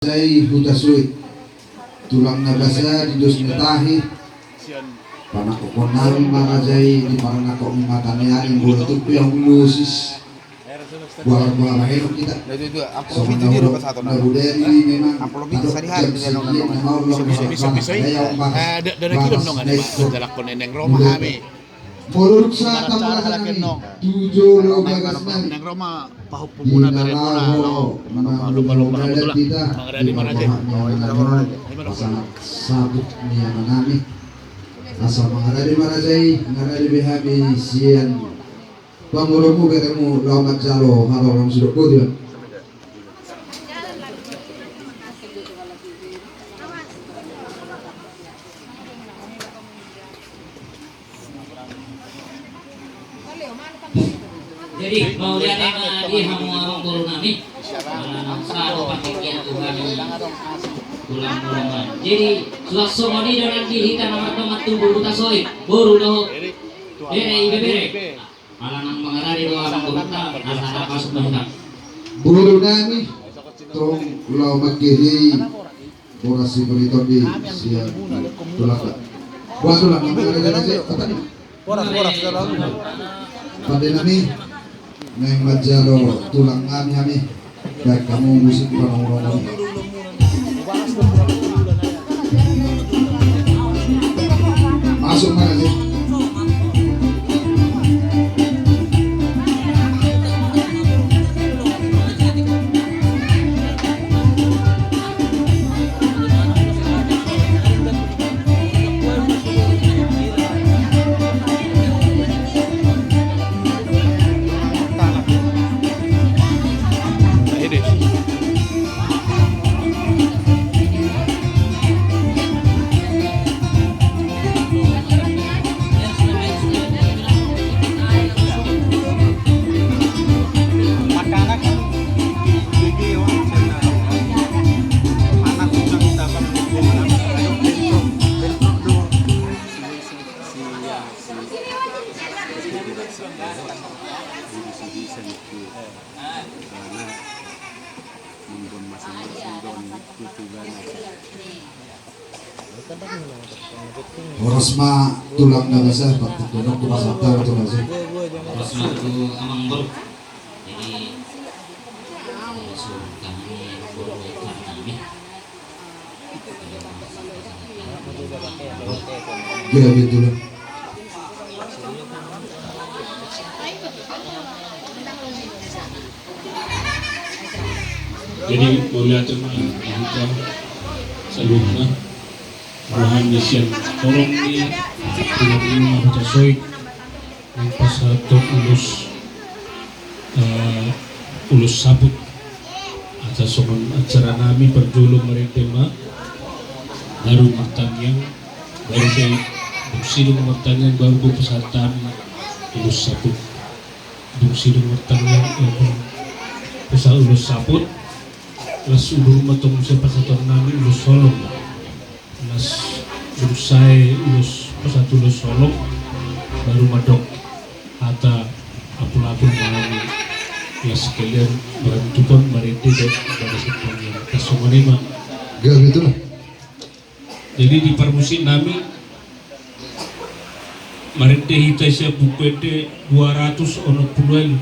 Saya hutasuit tulang nagasa di dos metahi panakokonal marajay di parang ako matanya yung bulutot ko yung lusis buara-buara helok kita so nabuderi memang dari kirim dong dalak ko neneng Roma kami Muluruk sa tambahan kami 7 lobagas neneng Roma pahupumuna dari muna lumba-lumba betul lah mengadani mana aja pasangan sabuk niya manami asal mengadani mana aja mengadani BHB sian pangurungmu ketemu laumat jalo halo orang sudah kudian jadi mau lihat di hamu-hamu guru nami selalu pakai Tuhan ulang-ulangan jadi suasana di dalam diri tanah teman tubuh buta soi baru doh bere malanang mengarari doa orang buta asal masuk banyak buru nami tong laumat kiri orasi beriton di sian tulak buat tulak mengadani aja pada nami neng majalo tulang kami dan kamu musik orang-orang masuk mana sih Orosma tulang nagasa pati tulong kumasakta itu nasi Orosma itu amang baru jadi sultan kami gila gitu loh jadi boleh cuma kita seluruhnya bahan isian orang di rumah baca soik yang pas satu ulus sabut atas soman acara nami berjulung meritema baru martanyang baru dari buksilung martanyang baru pesatan ulus sabut buksilung martanyang pesal ulus sabut las ulur matong sepasatan nami ulus solong nas usai ulus pesatu ulus solong baru madok hata apun-apun mengalami ya sekalian bantuan mereka dari sepanjang kesumanima gak gitu lah jadi di permusim nami mereka hita siap buku 200 ono puluhan